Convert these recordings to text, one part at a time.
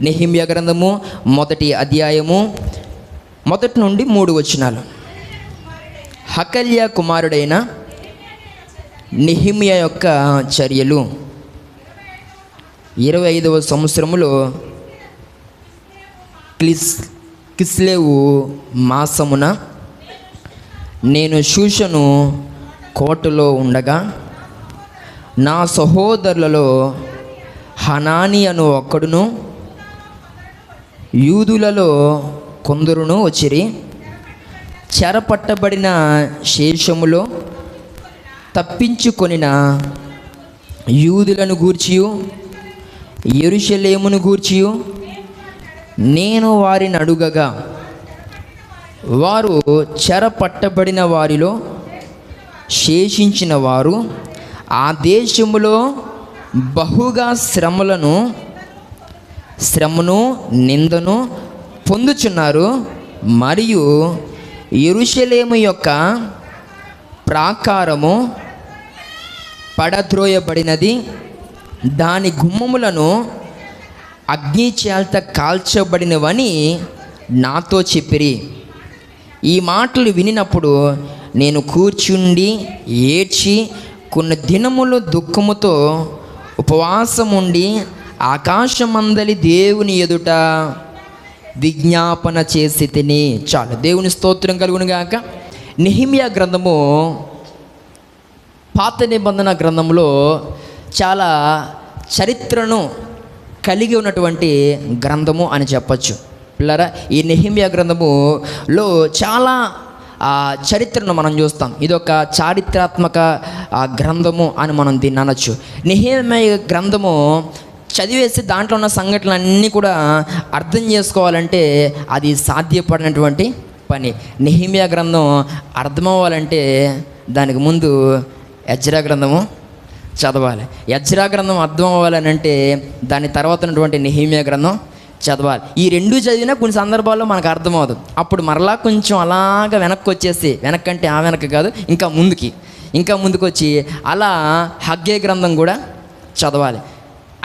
నెహెమ్యా గ్రంథము 1వ అధ్యాయము 1 నుండి 3 వచనాలు. హకల్యా కుమారుడైన నెహెమ్యా యొక్క చర్యలు. 25వ సంవత్సరములో కిస్లేవు మాసమున నేను షూషను కోటలో ఉండగా నా సహోదరులలో హనాని అను ఒక్కడును యూదులలో కొందరును వచ్చిరి. చెరపట్టబడిన శేషములో తప్పించుకొనిన యూదులను గూర్చియు యెరూషలేమును గూర్చియు నేను వారిని అడుగగా వారు చెరపట్టబడిన వారిలో శేషించిన వారు ఆ దేశములో బహుగా శ్రమను నిందను పొందుచున్నారు. మరియు యెరూషలేము యొక్క ప్రాకారము పడద్రోయబడినది, దాని గుమ్మములను అగ్ని చేత కాల్చబడినవని నాతో చెప్పిరి. ఈ మాటలు వినినప్పుడు నేను కూర్చుండి ఏడ్చి కొన్ని దినములు దుఃఖముతో ఉపవాసముండి ఆకాశమందలి దేవుని ఎదుట విజ్ఞాపన చేసి తిని. చాలు, దేవుని స్తోత్రం కలుగును గాక. నెహెమ్యా గ్రంథము పాత నిబంధన గ్రంథంలో చాలా చరిత్రను కలిగి ఉన్నటువంటి గ్రంథము అని చెప్పచ్చు పిల్లరా. ఈ నెహెమ్యా గ్రంథములో చాలా చరిత్రను మనం చూస్తాం. ఇది ఒక చారిత్రాత్మక గ్రంథము అని మనం దీన్ని అనొచ్చు. నెహెమ్యా గ్రంథము చదివేసి దాంట్లో ఉన్న సంఘటనలన్నీ కూడా అర్థం చేసుకోవాలంటే అది సాధ్యపడినటువంటి పని. నెహెమ్యా గ్రంథం అర్థమవ్వాలంటే దానికి ముందు ఎజ్రా గ్రంథము చదవాలి. ఎజ్రా గ్రంథం అర్థం అవ్వాలని అంటే దాని తర్వాత ఉన్నటువంటి నెహెమ్యా గ్రంథం చదవాలి. ఈ రెండు చదివినా కొన్ని సందర్భాల్లో మనకు అర్థమవుతుంది. అప్పుడు మరలా కొంచెం అలాగా వెనక్కి వచ్చేసి, వెనక్కంటే ఆ వెనక్కి కాదు, ఇంకా ముందుకు వచ్చి అలా హగ్గై గ్రంథం కూడా చదవాలి.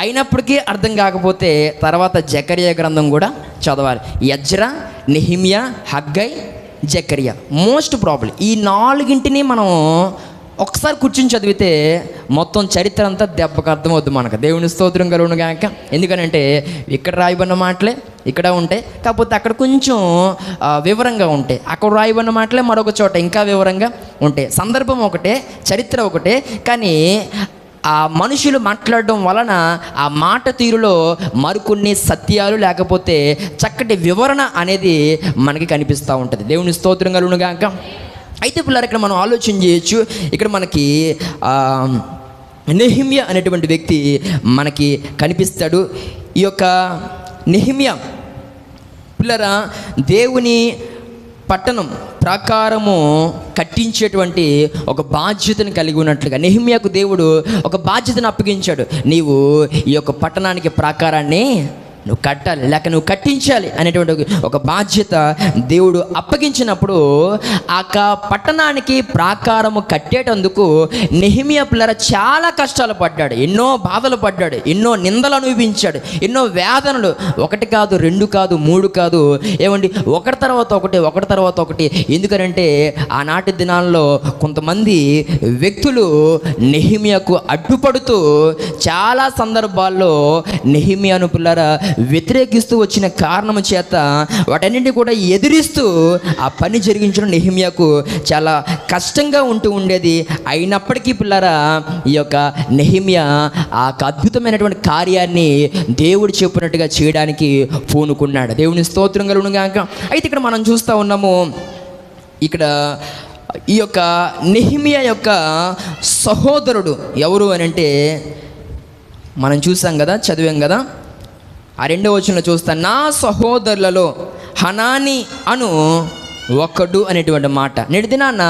అయినప్పటికీ అర్థం కాకపోతే తర్వాత జకరియా గ్రంథం కూడా చదవాలి. Ezra, Nehemiah, Haggai, Zechariah most problem. ఈ 4గింటిని మనం ఒకసారి కూర్చుని చదివితే మొత్తం చరిత్ర అంతా దెబ్బకు అర్థమవుద్ది మనకు. దేవుని స్తోత్రం కలుగును గాక. ఎందుకనంటే ఇక్కడ రాయబడిన మాటలే ఇక్కడ ఉంటాయి, కాకపోతే అక్కడ కొంచెం వివరంగా ఉంటాయి. అక్కడ రాయబడిన మాటలే మరొక చోట ఇంకా వివరంగా ఉంటాయి. సందర్భం ఒకటే, చరిత్ర ఒకటే, కానీ ఆ మనుషులు మాట్లాడడం వలన ఆ మాట తీరులో మరికొన్ని సత్యాలు లేకపోతే చక్కటి వివరణ అనేది మనకి కనిపిస్తూ ఉంటుంది. దేవుని స్తోత్రం కలుగును గాక. అయితే పిల్లలు ఇక్కడ మనం ఆలోచన చేయొచ్చు. ఇక్కడ మనకి నెహెమ్యా అనేటువంటి వ్యక్తి మనకి కనిపిస్తాడు. ఈ యొక్క నెహెమ్యా పిల్లరా దేవుని పట్టణం ప్రాకారము కట్టించేటువంటి ఒక బాధ్యతను కలిగి ఉన్నట్లుగా నెహెమ్యాకు దేవుడు ఒక బాధ్యతను అప్పగించాడు. నీవు ఈ యొక్క పట్టణానికి ప్రాకారాన్ని నువ్వు కట్టాలి, లేక నువ్వు కట్టించాలి అనేటువంటి ఒక బాధ్యత దేవుడు అప్పగించినప్పుడు ఆ పట్టణానికి ప్రాకారము కట్టేటందుకు నెహెమ్యా పిల్లర చాలా కష్టాలు పడ్డాడు, ఎన్నో బాధలు పడ్డాడు, ఎన్నో నిందలు అనుభవించాడు, ఎన్నో వేదనలు. 1 కాదు, 2 కాదు, 3 కాదు, ఏమండి ఒకటి తర్వాత ఒకటి. ఎందుకనంటే ఆనాటి దినాల్లో కొంతమంది వ్యక్తులు నెహెమ్యాకు అడ్డుపడుతూ చాలా సందర్భాల్లో నెహెమ్యాను పిల్లరా వ్యతిరేకిస్తూ వచ్చిన కారణం చేత వాటన్నింటినీ కూడా ఎదిరిస్తూ ఆ పని జరిగించడం నెహెమ్యాకు చాలా కష్టంగా ఉండేది. అయినప్పటికీ పిల్లరా ఈ యొక్క నెహెమ్యా ఆ అద్భుతమైనటువంటి కార్యాన్ని దేవుడు చెప్పినట్టుగా చేయడానికి పూనుకున్నాడు. దేవుని స్తోత్రం కలుగును గాక. అయితే ఇక్కడ మనం చూస్తూ ఉన్నాము, ఇక్కడ ఈ యొక్క నెహెమ్యా యొక్క సహోదరుడు ఎవరు అని అంటే మనం చూసాం కదా, చదివాం కదా. ఆ 2వ వచనంలో చూస్తా, నా సహోదరులలో హనాని అను ఒకడు అనేటువంటి మాట. నేటి దినాన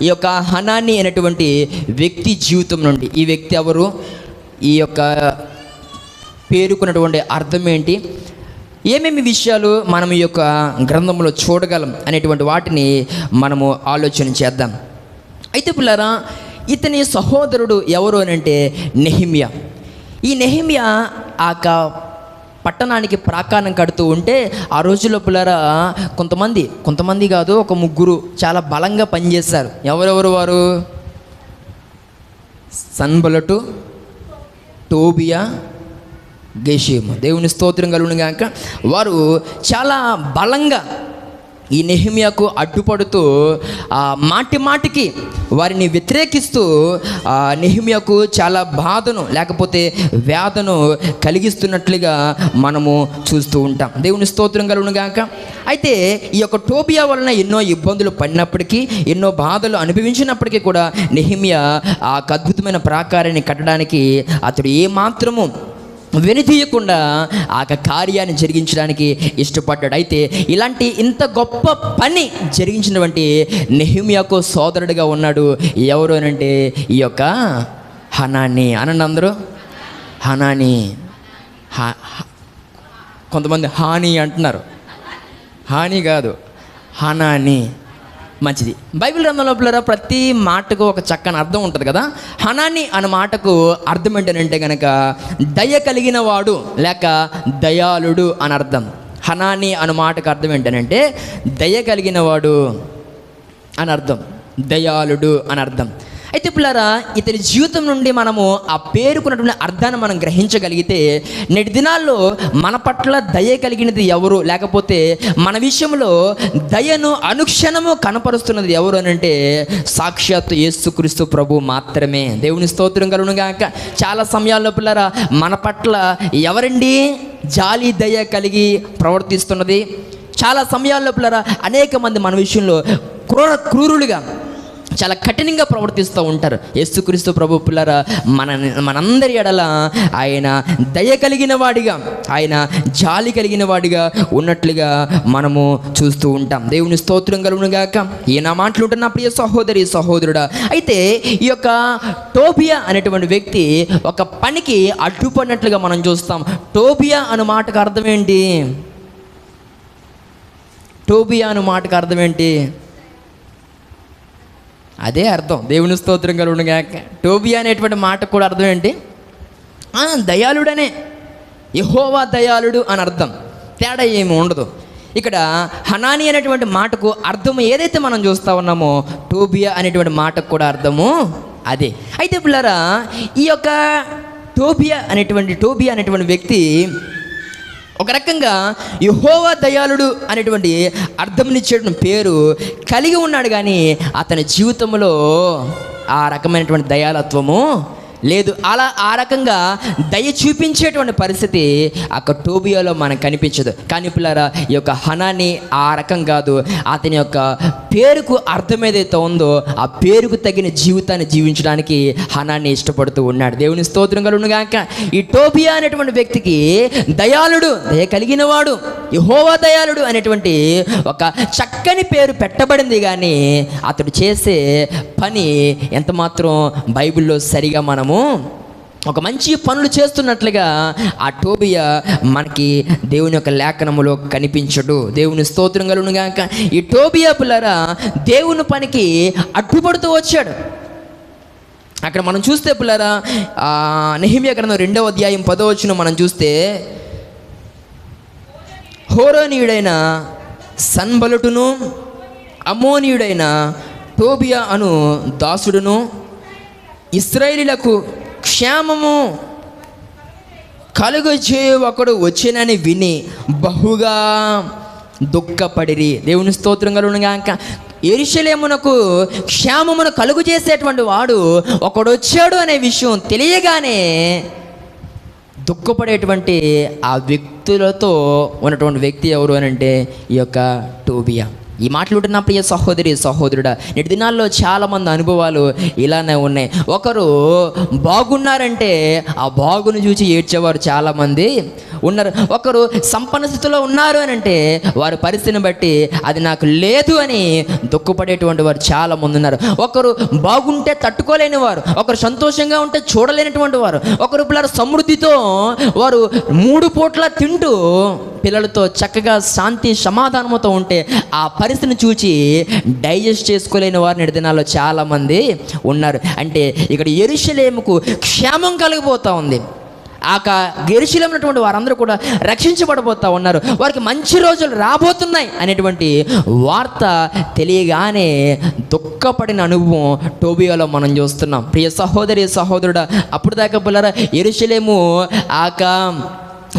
ఈ యొక్క హనాని అనేటువంటి వ్యక్తి జీవితం నుండి, ఈ వ్యక్తి ఎవరు, ఈ యొక్క పేరుకున్నటువంటి అర్థం ఏంటి, ఏమేమి విషయాలు మనం ఈ యొక్క గ్రంథంలో చూడగలం అనేటువంటి వాటిని మనము ఆలోచన చేద్దాం. అయితే పిల్లరా ఇతని సహోదరుడు ఎవరు అని అంటే నెహెమ్యా. ఈ నెహెమ్యా ఆ పట్టణానికి ప్రాకారం కడుతూ ఉంటే ఆ రోజుల్లో పిల్లరా కొంతమంది కాదు, ఒక ముగ్గురు చాలా బలంగా పనిచేశారు. ఎవరెవరు వారు? సన్బలటు, టోబియా, గెషెము. దేవుని స్తోత్రం కలుగును గాక. వారు చాలా బలంగా ఈ నెహెమ్యాకు అడ్డుపడుతూ మాటికి వారిని వ్యతిరేకిస్తూ నెహెమ్యాకు చాలా బాధను లేకపోతే వేదను కలిగిస్తున్నట్లుగా మనము చూస్తూ ఉంటాం. దేవుని స్తోత్రం కలుగును గాక. అయితే ఈ యొక్క టోబియా వలన ఎన్నో ఇబ్బందులు పడినప్పటికీ, ఎన్నో బాధలు అనుభవించినప్పటికీ కూడా నెహెమ్యా ఆ అద్భుతమైన ప్రాకారాన్ని కట్టడానికి అతడు ఏమాత్రము వెనుతీయకుండా ఆ కార్యాన్ని జరిగించడానికి ఇష్టపడ్డాడు. అయితే ఇంత గొప్ప పని జరిగించినటువంటి నెహెమ్యాకు సోదరుడిగా ఉన్నాడు. ఎవరు అనంటే ఈ యొక్క హనానీ. అనండి అందరూ, హనానీ. కొంతమంది హాని అంటున్నారు, హాని కాదు, హనానీ. మంచిది. బైబిల్ గ్రంథంలో ప్రతి మాటకు ఒక చక్కని అర్థం ఉంటుంది కదా. హనానీ అనే మాటకు అర్థం ఏంటంటే కనుక దయ కలిగిన వాడు లేక దయాళుడు అని అర్థం. హనానీ అనే మాటకు అర్థం ఏంటంటే దయ కలిగిన వాడు అని అర్థం, దయాళుడు అని అర్థం. అయితే పిల్లరా, ఇతని జీవితం నుండి మనము ఆ పేరుకున్నటువంటి అర్థాన్ని మనం గ్రహించగలిగితే, నేటి దినాల్లో మన పట్ల దయ కలిగినది ఎవరు, లేకపోతే మన విషయంలో దయను అనుక్షణము కనపరుస్తున్నది ఎవరు అని అంటే సాక్షాత్ యేసుక్రీస్తు ప్రభు మాత్రమే. దేవుని స్తోత్రం కలుగును గాక. చాలా సమయాల్లో పిల్లరా మన పట్ల ఎవరండి జాలి దయ కలిగి ప్రవర్తిస్తున్నది? చాలా సమయాల్లో పిల్లరా అనేక మంది మన విషయంలో క్రూరులుగా చాలా కఠినంగా ప్రవర్తిస్తూ ఉంటారు. యేసుక్రీస్తు ప్రభు పిల్లరా మనందరి ఎడల ఆయన దయ కలిగిన వాడిగా, ఆయన జాలి కలిగిన వాడిగా ఉన్నట్లుగా మనము చూస్తూ ఉంటాం. దేవుని స్తోత్రం కలుగును గాక. ఈయన మాట్లాడుతున్న ప్రియ సహోదరి సహోదరుడా, అయితే ఈ యొక్క టోబియా అనేటువంటి వ్యక్తి ఒక పనికి అడ్డుపడినట్లుగా మనం చూస్తాం. టోబియా అనే మాటకు అర్థం ఏంటి? టోబియా అనే మాటకు అర్థం ఏంటి? అదే అర్థం. దేవుని స్తోత్రం కలుగును గాక. టోబియా అనేటువంటి మాటకు కూడా అర్థం ఏంటి? దయాళుడనే, యెహోవా దయాళుడు అని అర్థం. తేడా ఏమి ఉండదు. ఇక్కడ హనానీ అనేటువంటి మాటకు అర్థము ఏదైతే మనం చూస్తూ ఉన్నామో టోబియా అనేటువంటి మాటకు కూడా అర్థము అదే. అయితే పిల్లరా, ఈ యొక్క టోబియా అనేటువంటి వ్యక్తి ఒక రకంగా యెహోవా దయాళుడు అనేటువంటి అర్థంనిచ్చేటువంటి పేరు కలిగి ఉన్నాడు, కానీ అతని జీవితంలో ఆ రకమైనటువంటి దయాళత్వము లేదు. ఆ రకంగా దయ చూపించేటువంటి పరిస్థితి అక్కడ టోబియాలో మనకు కనిపించదు. కానీ పిల్లరా, ఈ యొక్క హనానీ ఆ రకం కాదు. అతని యొక్క పేరుకు అర్థం ఏదైతే ఉందో ఆ పేరుకు తగిన జీవితాన్ని జీవించడానికి హనానీ ఇష్టపడుతూ ఉన్నాడు. దేవుని స్తోత్రం కలుగును గాక. ఈ టోబియా అనేటువంటి వ్యక్తికి దయాళుడు, దయ కలిగిన వాడు, యెహోవా దయాళుడు అనేటువంటి ఒక చక్కని పేరు పెట్టబడింది, కానీ అతడు చేసే పని ఎంత మాత్రం బైబిల్లో సరిగా మనము ఒక మంచి పనులు చేస్తున్నట్లుగా ఆ టోబియా మనకి దేవుని యొక్క లేఖనములో కనిపించడు. దేవుని స్తోత్రం కలుగును గాక. ఈ టోబియా పిల్లరా దేవుని పనికి అడ్డుపడుతూ వచ్చాడు. అక్కడ మనం చూస్తే పిల్లరా నెహెమ్యా గ్రంథం 2వ అధ్యాయం 10వ వచనం మనం చూస్తే, హోరోనీయుడైన సన్బలటును అమ్మోనీయుడైన టోబియా అను దాసుడును ఇశ్రాయేలీయులకు క్షేమము కలుగజేయు ఒకడు వచ్చినని విని బహుగా దుఃఖపడిరి. దేవుని స్తోత్రం కలుగును గాక. యెరూషలేమునకు క్షేమమును కలుగు చేసేటువంటి వాడు ఒకడు వచ్చాడు అనే విషయం తెలియగానే దుఃఖపడేటువంటి ఆ వ్యక్తులతో ఉన్నటువంటి వ్యక్తి ఎవరు అని అంటే ఈ యొక్క టోబియా. ఈ మాట్లాడుతున్న ప్రియ సహోదరి సహోదరుడా, నేటి దినాల్లో చాలామంది అనుభవాలు ఇలానే ఉన్నాయి. ఒకరు బాగున్నారంటే ఆ బాగును చూసి ఏడ్చేవారు చాలామంది ఉన్నారు. ఒకరు సంపన్న స్థితిలో ఉన్నారు అని అంటే వారి పరిస్థితిని బట్టి అది నాకు లేదు అని దుఃఖపడేటువంటి వారు చాలామంది ఉన్నారు. ఒకరు బాగుంటే తట్టుకోలేని వారు, ఒకరు సంతోషంగా ఉంటే చూడలేనటువంటి వారు, ఒకరు పిల్లల సమృద్ధితో వారు 3 పూట్ల తింటూ పిల్లలతో చక్కగా శాంతి సమాధానంతో ఉంటే ఆ పరిస్థితిని చూచి డైజెస్ట్ చేసుకోలేని వారు నేటి దినాల్లో చాలామంది ఉన్నారు. అంటే ఇక్కడ యెరూషలేముకు క్షేమం కలిగిపోతూ ఉంది. యెరూషలేములో ఉన్నటువంటి వారందరూ కూడా రక్షించబడబోతా ఉన్నారు, వారికి మంచి రోజులు రాబోతున్నాయి అనేటువంటి వార్త తెలియగానే దుఃఖపడిన అనుభవం టోబియాలో మనం చూస్తున్నాం. ప్రియ సహోదరి సహోదరుడా, అప్పుడు దాకా పిల్లరా యెరూషలేము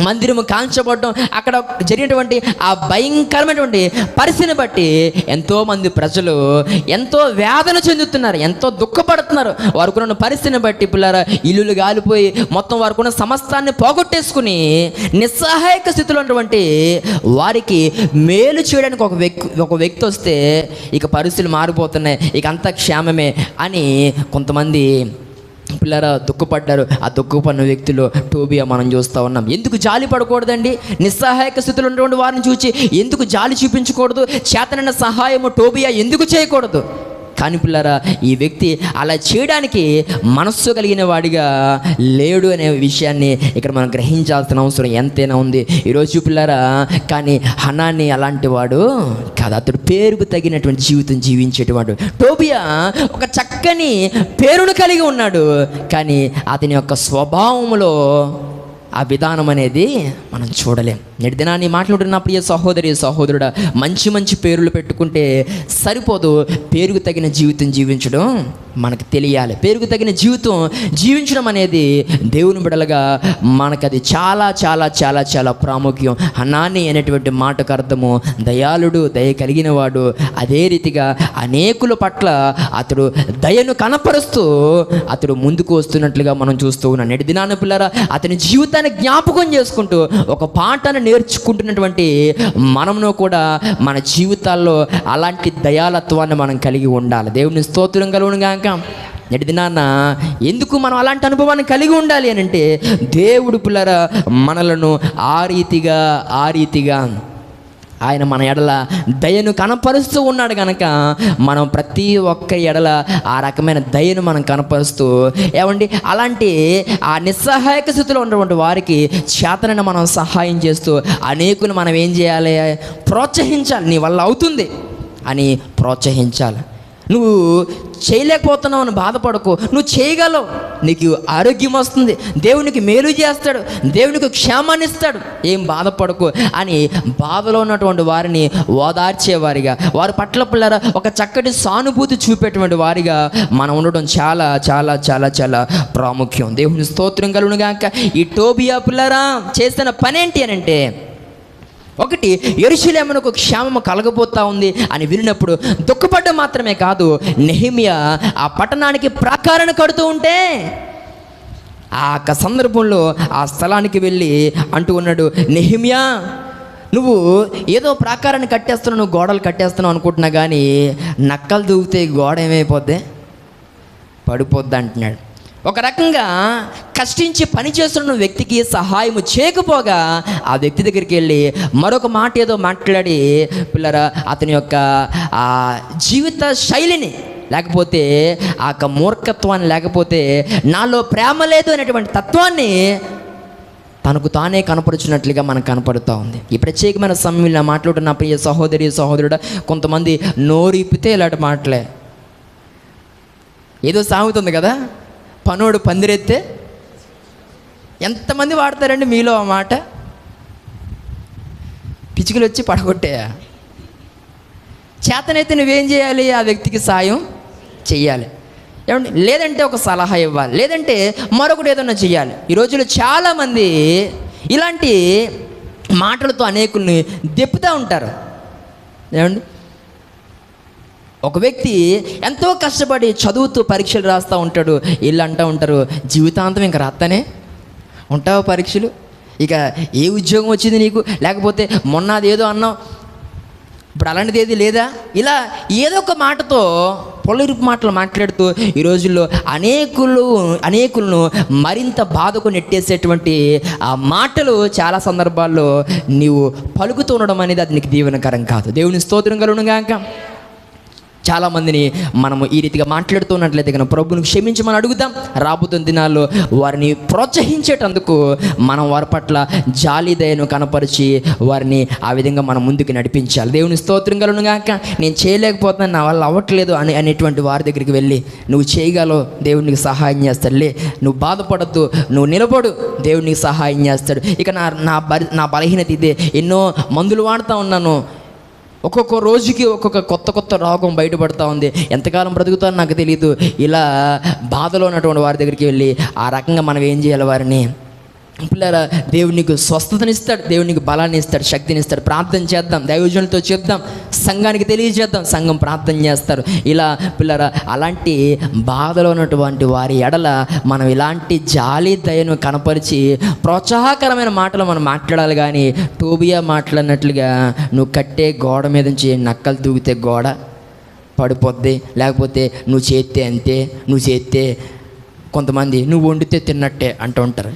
మందిరము కాల్చబడడం, అక్కడ జరిగినటువంటి ఆ భయంకరమైనటువంటి పరిస్థితిని బట్టి ఎంతోమంది ప్రజలు ఎంతో వేదన చెందుతున్నారు, ఎంతో దుఃఖపడుతున్నారు. వారికున్న పరిస్థితిని బట్టి పిల్లరా ఇల్లులు గాలిపోయి మొత్తం వారికున్న సమస్తాన్ని పోగొట్టేసుకుని నిస్సహాయక స్థితిలో ఉన్నటువంటి వారికి మేలు చేయడానికి ఒక వ్యక్తి వస్తే ఇక పరిస్థితులు మారిపోతున్నాయి, ఇక అంతా క్షేమమే అని కొంతమంది పిల్లరా దుఃఖపడ్డారు. ఆ దుఃఖపడిన వ్యక్తులు టోబియా మనం చూస్తూ ఉన్నాం. ఎందుకు జాలి పడకూడదండి? నిస్సహాయక స్థితిలో ఉన్నటువంటి వారిని చూసి ఎందుకు జాలి చూపించకూడదు? చేతనైన సహాయము టోబియా ఎందుకు చేయకూడదు? కానీ పిల్లరా ఈ వ్యక్తి అలా చేయడానికి మనస్సు కలిగిన వాడిగా లేడు అనే విషయాన్ని ఇక్కడ మనం గ్రహించాల్సిన అవసరం ఎంతైనా ఉంది ఈరోజు పిల్లరా. కానీ హనాని అలాంటి వాడు కాదు, అతడు పేరుకు తగినటువంటి జీవితం జీవించేటువంటి టోబియా ఒక చక్కని పేరును కలిగి ఉన్నాడు, కానీ అతని యొక్క స్వభావంలో ఆ విధానం అనేది మనం చూడలేం. నేటి దినాన్ని మాట్లాడుతున్న ప్రియ సహోదరి సహోదరుడా, మంచి మంచి పేర్లు పెట్టుకుంటే సరిపోదు, పేరుకు తగిన జీవితం జీవించడం మనకు తెలియాలి. పేరుకు తగిన జీవితం జీవించడం అనేది దేవుని బిడలుగా మనకది చాలా చాలా చాలా చాలా ప్రాముఖ్యం. హనాని అనేటువంటి మాటకు అర్థము దయాళుడు, దయ కలిగిన వాడు. అదే రీతిగా అనేకుల పట్ల అతడు దయను కనపరుస్తూ అతడు ముందుకు వస్తున్నట్లుగా మనం చూస్తూ ఉన్నాం. నేటి దినాన పిల్లరా అతని జీవితాన్ని జ్ఞాపకం చేసుకుంటూ ఒక పాటను నేర్చుకుంటున్నటువంటి మనమును కూడా మన జీవితాల్లో అలాంటి దయాలత్వాన్ని మనం కలిగి ఉండాలి. దేవుని స్తోత్రం కలుగును గాక. నేటి దినాన ఎందుకు మనం అలాంటి అనుభవాన్ని కలిగి ఉండాలి అని అంటే, దేవుడు పిల్లరా మనలను ఆ రీతిగా ఆయన మన ఎడల దయను కనపరుస్తూ ఉన్నాడు కనుక మనం ప్రతి ఒక్క ఎడల ఆ రకమైన దయను మనం కనపరుస్తూ ఏమండి అలాంటి ఆ నిస్సహాయక స్థితిలో ఉన్నటువంటి వారికి చేతనైన మనం సహాయం చేస్తూ అనేకులు మనం ఏం చేయాలి? ప్రోత్సహించాలి. నీ వల్ల అవుతుంది అని ప్రోత్సహించాలి. నువ్వు చేయలేకపోతున్నావు అని బాధపడకు, నువ్వు చేయగలవు, నీకు ఆరోగ్యం వస్తుంది, దేవునికి మేలు చేస్తాడు, దేవునికి క్షేమాన్ని ఇస్తాడు, ఏం బాధపడకు అని బాధలో ఉన్నటువంటి వారిని ఓదార్చేవారిగా, వారి పట్ల పిల్లరా ఒక చక్కటి సానుభూతి చూపేటువంటి వారిగా మనం ఉండడం చాలా చాలా చాలా చాలా ప్రాముఖ్యం. దేవుని స్తోత్రం కలుగును గాక. ఈ టోబియా పిల్లరా చేసిన పని ఏంటి అని అంటే, ఒకటి యెరూషలేమునకు క్షేమము కలగబోతా ఉంది అని వినినప్పుడు దుఃఖపడ్డం మాత్రమే కాదు, నెహెమ్యా ఆ పట్టణానికి ప్రాకారాన్ని కడుతూ ఉంటే ఆ సందర్భంలో ఆ స్థలానికి వెళ్ళి అంటూ ఉన్నాడు, నెహెమ్యా నువ్వు ఏదో ప్రాకారాన్ని కట్టేస్తున్నావు, నువ్వు గోడలు కట్టేస్తున్నావు అనుకుంటున్నా, కానీ నక్కలు దూకితే గోడ ఏమైపోద్ది? పడిపోద్ది అంటున్నాడు. ఒక రకంగా కష్టించి పని చేస్తున్న వ్యక్తికి సహాయం చేయకపోగా ఆ వ్యక్తి దగ్గరికి వెళ్ళి మరొక మాట ఏదో మాట్లాడి పిల్లరా అతని యొక్క ఆ జీవిత శైలిని, లేకపోతే ఆ యొక్క మూర్ఖత్వాన్ని, లేకపోతే నాలో ప్రేమ లేదు అనేటువంటి తత్వాన్ని తనకు తానే కనపరుచున్నట్లుగా మనకు కనపడుతూ ఉంది. ఈ ప్రత్యేకమైన సమయంలో మాట్లాడుతున్న ప్రియ సహోదరి సహోదరుడు, కొంతమంది నోరిపితే ఇలాంటి మాటలే. ఏదో సాగుతుంది కదా, పనోడు పందిరెత్తే. ఎంతమంది వాడతారండి మీలో ఆ మాట? పిచ్చుకలు వచ్చి పడగొట్టేయా? చేతనైతే నువ్వేం చేయాలి? ఆ వ్యక్తికి సాయం చెయ్యాలి. ఏమండి, లేదంటే ఒక సలహా ఇవ్వాలి, లేదంటే మరొకటి ఏదన్నా చెయ్యాలి. ఈ రోజుల్లో చాలామంది ఇలాంటి మాటలతో అనేకుల్ని దెప్పుతూ ఉంటారు. ఏమండి, ఒక వ్యక్తి ఎంతో కష్టపడి చదువుతూ పరీక్షలు రాస్తూ ఉంటాడు, వీళ్ళు అంటూ ఉంటారు జీవితాంతం ఇంకా రాస్తానే ఉంటావు పరీక్షలు, ఇక ఏ ఉద్యోగం వచ్చింది నీకు, లేకపోతే మొన్న అది ఏదో అన్నావు, ఇప్పుడు అలాంటిది ఏది లేదా, ఇలా ఏదో ఒక మాటతో పొలరిపు మాటలు మాట్లాడుతూ ఈ రోజుల్లో అనేకులను మరింత బాధకు నెట్టేసేటువంటి ఆ మాటలు చాలా సందర్భాల్లో నీవు పలుకుతూ ఉండడం అనేది అది నీకు దీవెనకరం కాదు. దేవుని స్తోత్రం కలుగును గాక. చాలామందిని మనము ఈ రీతిగా మాట్లాడుతున్నట్లయితే కనుక ప్రభుని క్షమించమని అడుగుదాం. రాబోతున్న దినాల్లో వారిని ప్రోత్సహించేటందుకు మనం వారి పట్ల జాలి దయను కనపరిచి వారిని ఆ విధంగా మనం ముందుకు నడిపించాలి. దేవుని స్తోత్రం కలుగును గాక. నేను చేయలేకపోతున్నాను, నా వల్ల అవ్వట్లేదు అనేటువంటి వారి దగ్గరికి వెళ్ళి నువ్వు చేయగలవు, దేవునికి సహాయం చేస్తాడులే, నువ్వు బాధపడద్దు, నువ్వు నిలబడు, దేవునికి సహాయం చేస్తాడు. ఇక నా బలహీనత ఇదే, ఎన్నో మందులు వాడుతూ ఉన్నాను, ఒక్కొక్క రోజుకి ఒక్కొక్క కొత్త రోగం బయటపడుతూ ఉంది, ఎంతకాలం బ్రతుకుతానో నాకు తెలియదు. ఇలా బాధలో ఉన్నటువంటి వారి దగ్గరికి వెళ్ళి ఆ రకంగా మనం ఏం చేయాలి? వారిని పిల్లరా, దేవునికి స్వస్థతనిస్తాడు, దేవునికి బలాన్ని ఇస్తాడు, శక్తిని ఇస్తాడు. ప్రార్థన చేద్దాం, దైవజనులతో చెప్దాం, సంఘానికి తెలియజేద్దాం, సంఘం ప్రార్థన చేస్తారు. ఇలా పిల్లరా, అలాంటి బాధలో ఉన్నటువంటి వారి ఎడల మనం ఇలాంటి జాలి దయను కనపరిచి ప్రోత్సాహకరమైన మాటలు మనం మాట్లాడాలి. కానీ టోబియా మాట్లాడినట్లుగా నువ్వు కట్టే గోడ మీద నుంచి నక్కలు దూకితే గోడ పడిపోద్ది, లేకపోతే నువ్వు చేస్తే అంతే, నువ్వు చేస్తే కొంతమంది నువ్వు వండితే తిన్నట్టే అంటూ ఉంటారు.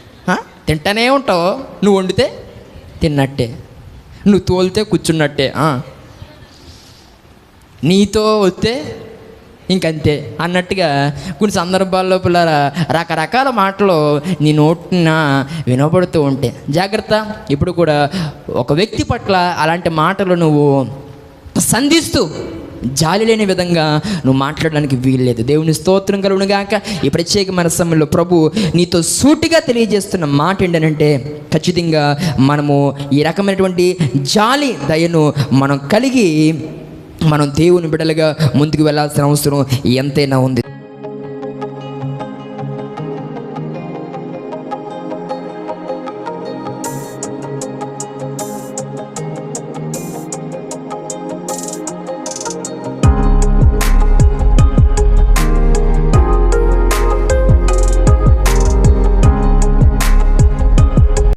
తింటానే ఉంటావు, నువ్వు వండితే తిన్నట్టే, నువ్వు తోలితే కూర్చున్నట్టే, నీతో వస్తే ఇంకంతే అన్నట్టుగా కొన్ని సందర్భాల్లో పిల్లల రకరకాల మాటలు నీ నోటిన వినపడుతూ ఉంటే జాగ్రత్త. ఇప్పుడు కూడా ఒక వ్యక్తి పట్ల అలాంటి మాటలు నువ్వు సంధిస్తూ జాలి లేని విధంగా నువ్వు మాట్లాడడానికి వీల్లేదు. దేవుని స్తోత్రం కలుగును గాక. ఈ ప్రత్యేకమైన సమయంలో ప్రభు నీతో సూటిగా తెలియజేస్తున్న మాట ఏంటంటే, ఖచ్చితంగా మనము ఈ రకమైనటువంటి జాలి దయను మనం కలిగి మనం దేవుని బిడ్డలుగా ముందుకు వెళ్ళాల్సిన అవసరం ఎంతైనా ఉంది.